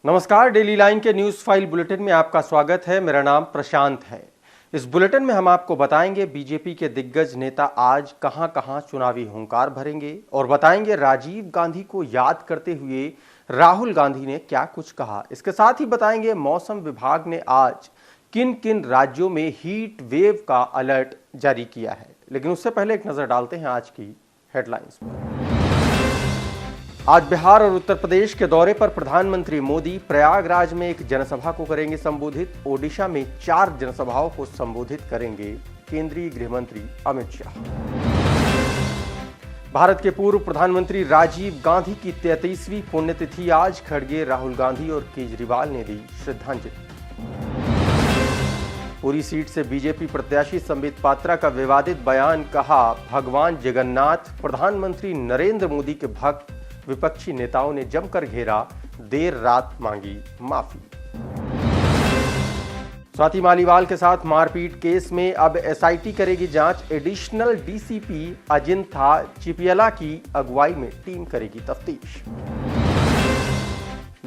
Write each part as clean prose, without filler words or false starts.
नमस्कार, daily line के news file bulletin में आपका स्वागत है। मेरा नाम प्रशांत है। इस बुलेटिन में हम आपको बताएंगे बीजेपी के दिग्गज नेता आज कहां-कहां चुनावी हुंकार भरेंगे और बताएंगे राजीव गांधी को याद करते हुए राहुल गांधी ने क्या कुछ कहा। इसके साथ ही बताएंगे मौसम विभाग ने आज किन किन राज्यों में हीट वेव का अलर्ट जारी किया है। लेकिन उससे पहले एक नजर डालते हैं आज की हेडलाइंस पर। आज बिहार और उत्तर प्रदेश के दौरे पर प्रधानमंत्री मोदी प्रयागराज में एक जनसभा को करेंगे संबोधित। ओडिशा में 4 जनसभाओं को संबोधित करेंगे केंद्रीय गृह मंत्री अमित शाह। भारत के पूर्व प्रधानमंत्री राजीव गांधी की 33वीं पुण्यतिथि आज। खड़गे, राहुल गांधी और केजरीवाल ने दी श्रद्धांजलि। पूरी सीट से बीजेपी प्रत्याशी संबित पात्रा का विवादित बयान, कहा भगवान जगन्नाथ प्रधानमंत्री नरेंद्र मोदी के भक्त। विपक्षी नेताओं ने जमकर घेरा, देर रात मांगी माफी। स्वाति मालीवाल के साथ मारपीट केस में अब एसआईटी करेगी जांच। एडिशनल डीसीपी अजिंथा चिपियला की अगुवाई में टीम करेगी तफ्तीश।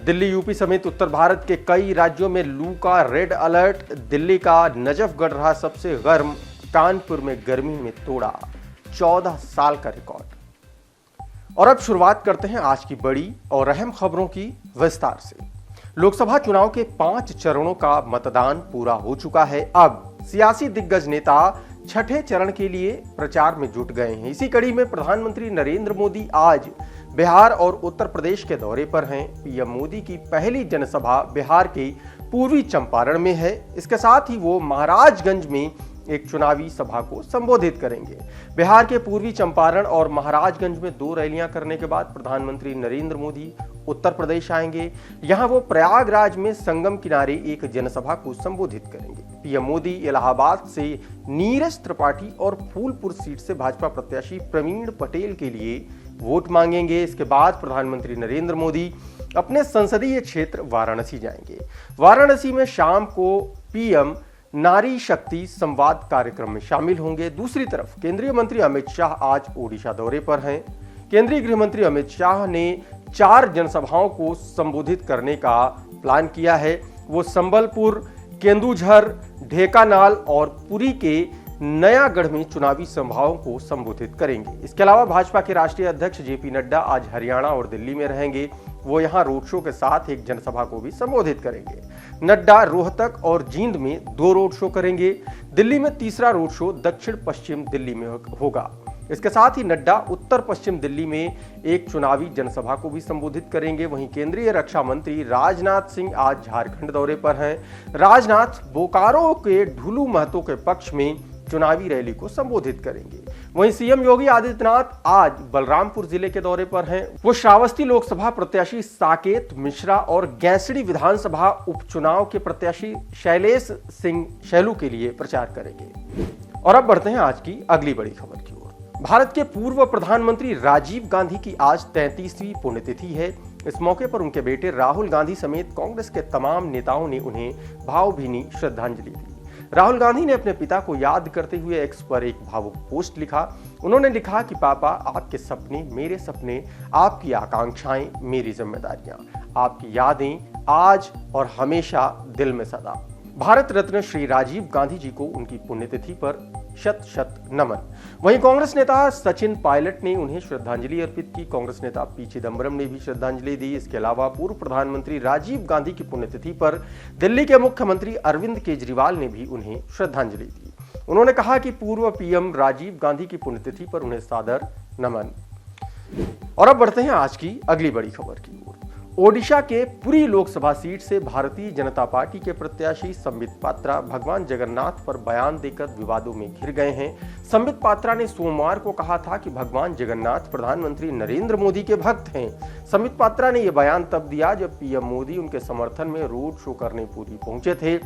दिल्ली, यूपी समेत उत्तर भारत के कई राज्यों में लू का रेड अलर्ट। दिल्ली का नजफगढ़ रहा सबसे गर्म। कानपुर में गर्मी में तोड़ा 14 साल का रिकॉर्ड। और अब शुरुआत करते हैं आज की बड़ी और अहम खबरों की विस्तार से। लोकसभा चुनाव के 5 चरणों का मतदान पूरा हो चुका है। अब सियासी दिग्गज नेता छठे चरण के लिए प्रचार में जुट गए हैं। इसी कड़ी में प्रधानमंत्री नरेंद्र मोदी आज बिहार और उत्तर प्रदेश के दौरे पर हैं। पीएम मोदी की पहली जनसभा बिहार के पूर्वी चंपारण में है। इसके साथ ही वो महाराजगंज में एक चुनावी सभा को संबोधित करेंगे। बिहार के पूर्वी चंपारण और महाराजगंज में 2 रैलियां करने के बाद प्रधानमंत्री नरेंद्र मोदी उत्तर प्रदेश आएंगे। यहां वो प्रयागराज में संगम किनारे एक जनसभा को संबोधित करेंगे। पीएम मोदी इलाहाबाद से नीरज त्रिपाठी और फूलपुर सीट से भाजपा प्रत्याशी प्रवीण पटेल के लिए वोट मांगेंगे। इसके बाद प्रधानमंत्री नरेंद्र मोदी अपने संसदीय क्षेत्र वाराणसी जाएंगे। वाराणसी में शाम को पीएम नारी शक्ति संवाद कार्यक्रम में शामिल होंगे। दूसरी तरफ केंद्रीय मंत्री अमित शाह आज ओडिशा दौरे पर हैं। केंद्रीय गृह मंत्री अमित शाह ने 4 जनसभाओं को संबोधित करने का प्लान किया है। वो संबलपुर, केंदुझर, ढेकानाल और पुरी के नयागढ़ में चुनावी सभाओं को संबोधित करेंगे। इसके अलावा भाजपा के राष्ट्रीय अध्यक्ष जेपी नड्डा आज हरियाणा और दिल्ली में रहेंगे। वो यहां रोड शो के साथ एक जनसभा को भी संबोधित करेंगे। नड्डा रोहतक और जींद में 2 रोड शो करेंगे। दिल्ली में तीसरा रोड शो दक्षिण पश्चिम दिल्ली में होगा। इसके साथ ही नड्डा उत्तर पश्चिम दिल्ली में एक चुनावी जनसभा को भी संबोधित करेंगे। वहीं केंद्रीय रक्षा मंत्री राजनाथ सिंह आज झारखंड दौरे पर हैं। राजनाथ बोकारो के ढुलू महतो के पक्ष में चुनावी रैली को संबोधित करेंगे। वहीं सीएम योगी आदित्यनाथ आज बलरामपुर जिले के दौरे पर हैं। वो श्रावस्ती लोकसभा प्रत्याशी साकेत मिश्रा और गैंसड़ी विधानसभा उपचुनाव के प्रत्याशी शैलेश सिंह शैलू के लिए प्रचार करेंगे। और अब बढ़ते हैं आज की अगली बड़ी खबर की ओर। भारत के पूर्व प्रधानमंत्री राजीव गांधी की आज 33वीं पुण्यतिथि है। इस मौके पर उनके बेटे राहुल गांधी समेत कांग्रेस के तमाम नेताओं ने उन्हें भावभीनी श्रद्धांजलि दी। राहुल गांधी ने अपने पिता को याद करते हुए एक्स पर एक भावुक पोस्ट लिखा। उन्होंने लिखा कि पापा, आपके सपने मेरे सपने, आपकी आकांक्षाएं मेरी जिम्मेदारियां, आपकी यादें आज और हमेशा दिल में सदा। भारत रत्न श्री राजीव गांधी जी को उनकी पुण्यतिथि पर शत शत नमन। वहीं कांग्रेस नेता सचिन पायलट ने उन्हें श्रद्धांजलि अर्पित की। कांग्रेस नेता पी चिदंबरम ने भी श्रद्धांजलि दी। इसके अलावा पूर्व प्रधानमंत्री राजीव गांधी की पुण्यतिथि पर दिल्ली के मुख्यमंत्री अरविंद केजरीवाल ने भी उन्हें श्रद्धांजलि दी। उन्होंने कहा कि पूर्व पीएम राजीव गांधी की पुण्यतिथि पर उन्हें सादर नमन। और अब बढ़ते हैं आज की अगली बड़ी खबर की ओर। ओडिशा के पुरी लोकसभा सीट से भारतीय जनता पार्टी के प्रत्याशी संबित पात्रा भगवान जगन्नाथ पर बयान देकर विवादों में घिर गए हैं। संबित पात्रा ने सोमवार को कहा था कि भगवान जगन्नाथ प्रधानमंत्री नरेंद्र मोदी के भक्त हैं। संबित पात्रा ने यह बयान तब दिया जब पीएम मोदी उनके समर्थन में रोड शो करने पुरी पहुंचे थे।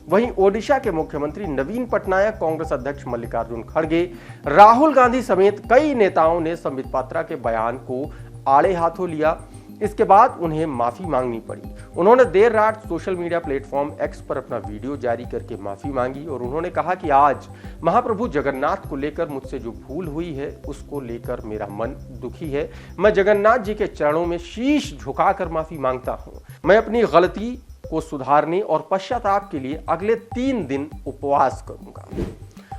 वहीं ओडिशा के मुख्यमंत्री नवीन पटनायक, कांग्रेस अध्यक्ष मल्लिकार्जुन खड़गे, राहुल गांधी समेत कई नेताओं ने संबित पात्रा के बयान को आड़े हाथों लिया। इसके बाद उन्हें माफी मांगनी पड़ी। उन्होंने देर रात सोशल मीडिया प्लेटफॉर्म एक्स पर अपना वीडियो जारी करके माफी मांगी और उन्होंने कहा कि आज महाप्रभु जगन्नाथ को लेकर मुझसे जो भूल हुई है उसको लेकर मेरा मन दुखी है। मैं जगन्नाथ जी के चरणों में शीश झुकाकर माफी मांगता हूं। मैं अपनी गलती को सुधारने और पश्चाताप के लिए अगले 3 दिन उपवास करूंगा।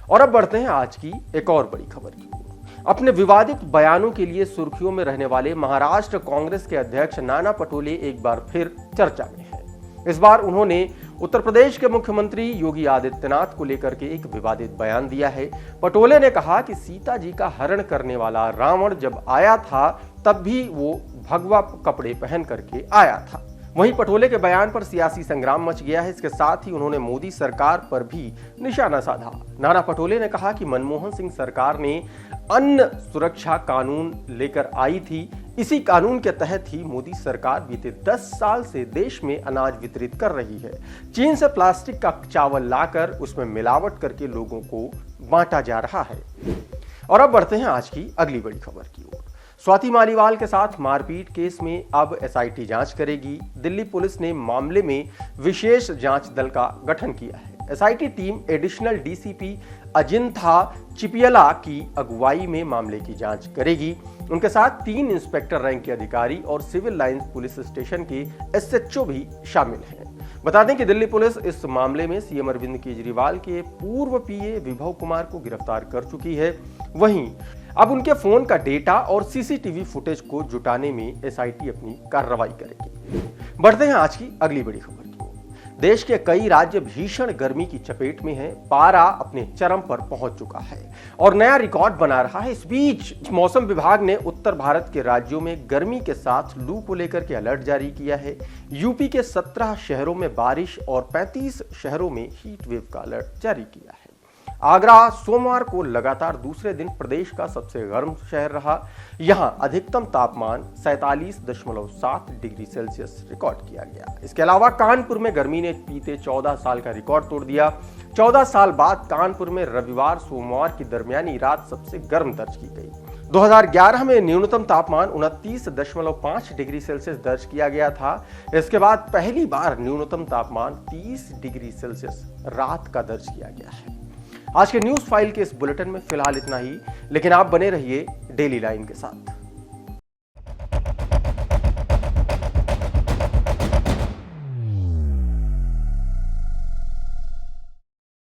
और अब बढ़ते हैं आज की एक और बड़ी खबर की ओर। अपने विवादित बयानों के लिए सुर्खियों में रहने वाले महाराष्ट्र कांग्रेस के अध्यक्ष नाना पटोले एक बार फिर चर्चा में हैं। इस बार उन्होंने उत्तर प्रदेश के मुख्यमंत्री योगी आदित्यनाथ को लेकर के एक विवादित बयान दिया है। पटोले ने कहा कि सीता जी का हरण करने वाला रावण जब आया था तब भी वो भगवा कपड़े पहन करके आया था। वहीं पटोले के बयान पर सियासी संग्राम मच गया है। इसके साथ ही उन्होंने मोदी सरकार पर भी निशाना साधा। नाना पटोले ने कहा कि मनमोहन सिंह सरकार ने अन्न सुरक्षा कानून लेकर आई थी। इसी कानून के तहत ही मोदी सरकार बीते 10 साल से देश में अनाज वितरित कर रही है। चीन से प्लास्टिक का चावल लाकर उसमें मिलावट करके लोगों को बांटा जा रहा है। और अब बढ़ते हैं आज की अगली बड़ी खबर की ओर। स्वाति मालीवाल के साथ मारपीट केस में अब एसआईटी जांच करेगी। दिल्ली पुलिस ने मामले में विशेष जांच दल का गठन किया है। एसआईटी टीम एडिशनल डीसीपी अजिंथा चिपियला की अगुवाई में मामले की जांच करेगी। उनके साथ 3 इंस्पेक्टर रैंक के अधिकारी और सिविल लाइंस पुलिस स्टेशन के एसएचओ भी शामिल हैं। बता दें कि दिल्ली पुलिस इस मामले में सीएम अरविंद केजरीवाल के पूर्व पीए विभव कुमार को गिरफ्तार कर चुकी है। वहीं अब उनके फोन का डेटा और सीसीटीवी फुटेज को जुटाने में एसआईटी अपनी कार्रवाई करेगी। बढ़ते हैं आज की अगली बड़ी खबर की ओर। देश के कई राज्य भीषण गर्मी की चपेट में हैं। पारा अपने चरम पर पहुंच चुका है और नया रिकॉर्ड बना रहा है। इस बीच मौसम विभाग ने उत्तर भारत के राज्यों में गर्मी के साथ लू को लेकर के अलर्ट जारी किया है। यूपी के 17 शहरों में बारिश और 35 शहरों में हीट वेव का अलर्ट जारी किया है। आगरा सोमवार को लगातार दूसरे दिन प्रदेश का सबसे गर्म शहर रहा। यहां अधिकतम तापमान 47.7 डिग्री सेल्सियस रिकॉर्ड किया गया। इसके अलावा कानपुर में गर्मी ने बीते 14 साल का रिकॉर्ड तोड़ दिया। 14 साल बाद कानपुर में रविवार सोमवार की दरमियानी रात सबसे गर्म दर्ज की गई। 2011 में न्यूनतम तापमान 29.5 डिग्री सेल्सियस दर्ज किया गया था। इसके बाद पहली बार न्यूनतम तापमान 30 डिग्री सेल्सियस रात का दर्ज किया गया है। आज के न्यूज फाइल के इस बुलेटिन में फिलहाल इतना ही, लेकिन आप बने रहिए डेली लाइन के साथ।